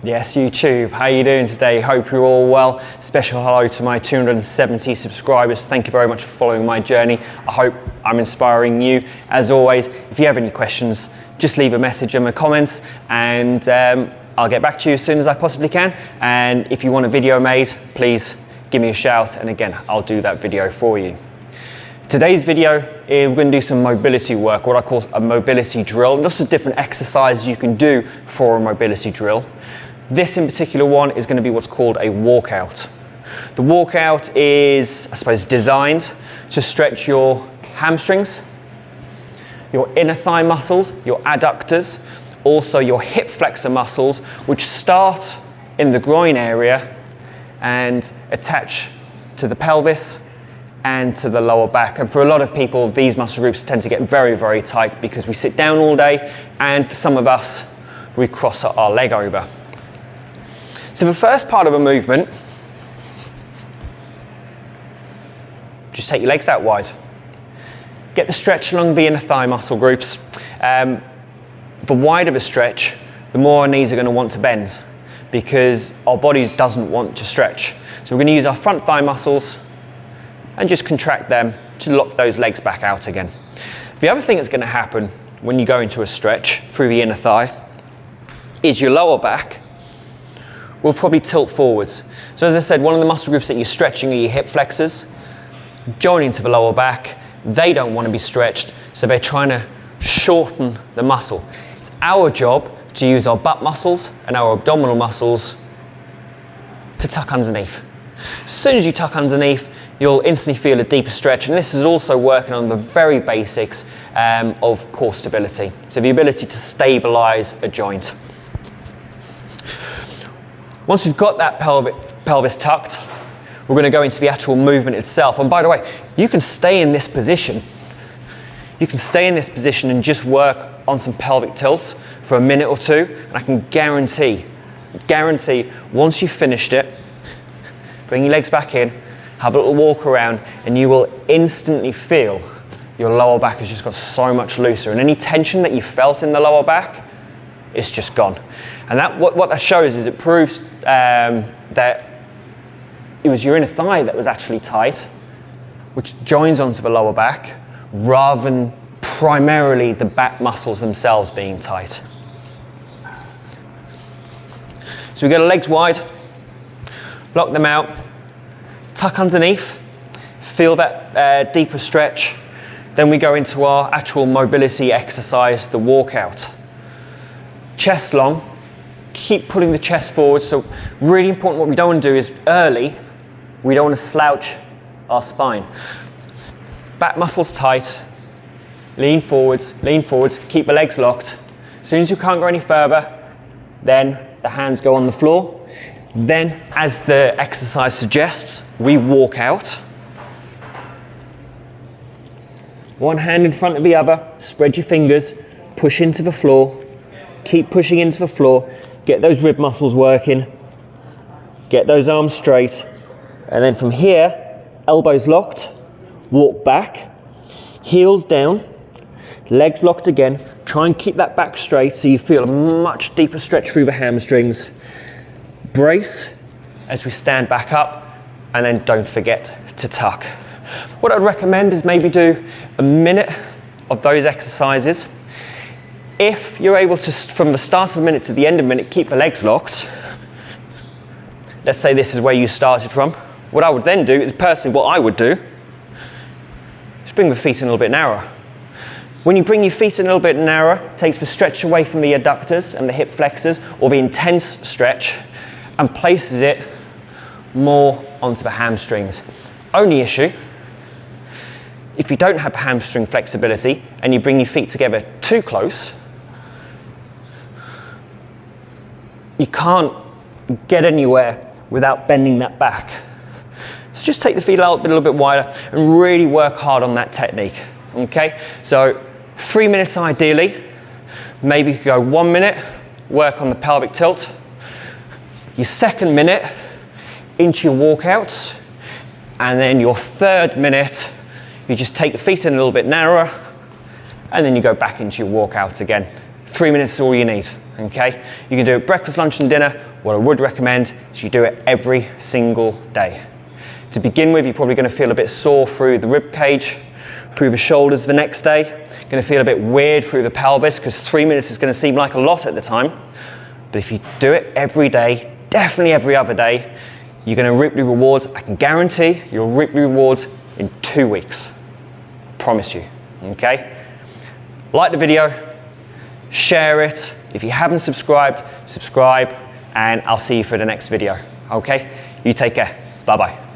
Yes, YouTube, how are you doing today? Hope you're all well. Special hello to my 270 subscribers. Thank you very much for following my journey. I hope I'm inspiring you. As always, if you have any questions, just leave a message in the comments and I'll get back to you as soon as I possibly can. And if you want a video made, please give me a shout. And again, I'll do that video for you. Today's video, we're going to do some mobility work, what I call a mobility drill. Lots of different exercises you can do for a mobility drill. This in particular one is going to be what's called a walkout. The walkout is, I suppose, designed to stretch your hamstrings, your inner thigh muscles, your adductors, also your hip flexor muscles, which start in the groin area and attach to the pelvis and to the lower back. And for a lot of people, these muscle groups tend to get very, very tight because we sit down all day, and for some of us, we cross our leg over. So the first part of a movement, just take your legs out wide. Get the stretch along the inner thigh muscle groups. The wider the stretch, the more our knees are going to want to bend because our body doesn't want to stretch. So we're going to use our front thigh muscles and just contract them to lock those legs back out again. The other thing that's going to happen when you go into a stretch through the inner thigh is your lower back will probably tilt forwards. So as I said, one of the muscle groups that you're stretching are your hip flexors. Joining to the lower back, they don't want to be stretched, so they're trying to shorten the muscle. It's our job to use our butt muscles and our abdominal muscles to tuck underneath. As soon as you tuck underneath, you'll instantly feel a deeper stretch, and this is also working on the very basics of core stability. So the ability to stabilize a joint. Once we've got that pelvis tucked, we're going to go into the actual movement itself. And by the way, you can stay in this position. You can stay in this position and just work on some pelvic tilts for a minute or two, and I can guarantee, once you've finished it, bring your legs back in, have a little walk around, and you will instantly feel your lower back has just got so much looser, and any tension that you felt in the lower back, it's just gone. And what that shows is it proves that it was your inner thigh that was actually tight, which joins onto the lower back, rather than primarily the back muscles themselves being tight. So we get our legs wide, lock them out, tuck underneath, feel that deeper stretch. Then we go into our actual mobility exercise, the walkout. Chest long, keep pulling the chest forward. So really important, what we don't want to do is early, we don't want to slouch our spine. Back muscles tight, lean forwards, keep the legs locked. As soon as you can't go any further, then the hands go on the floor. Then, as the exercise suggests, we walk out. One hand in front of the other, spread your fingers, push into the floor, keep pushing into the floor, get those rib muscles working, get those arms straight, and then from here, elbows locked, walk back, heels down, legs locked again, try and keep that back straight so you feel a much deeper stretch through the hamstrings. Brace as we stand back up, and then don't forget to tuck. What I'd recommend is maybe do a minute of those exercises. If you're able to, from the start of a minute to the end of a minute, keep the legs locked. Let's say this is where you started from. What I would then do is, personally, what I would do is bring the feet in a little bit narrower. When you bring your feet in a little bit narrower, it takes the stretch away from the adductors and the hip flexors, or the intense stretch, and places it more onto the hamstrings. Only issue, if you don't have hamstring flexibility and you bring your feet together too close, you can't get anywhere without bending that back. So just take the feet out a little bit wider and really work hard on that technique, okay? So 3 minutes ideally, maybe you could go 1 minute, work on the pelvic tilt. Your second minute into your walkouts, and then your third minute, you just take the feet in a little bit narrower, and then you go back into your walkouts again. 3 minutes is all you need, okay? You can do it breakfast, lunch and dinner, what I would recommend is you do it every single day. To begin with, you're probably going to feel a bit sore through the rib cage, through the shoulders the next day. You're going to feel a bit weird through the pelvis because 3 minutes is going to seem like a lot at the time. But if you do it every day, definitely every other day, you're going to reap the rewards. I can guarantee you'll reap the rewards in 2 weeks. Promise you, okay? Like the video, share it. If you haven't subscribed, subscribe, and I'll see you for the next video, okay? You take care. Bye-bye.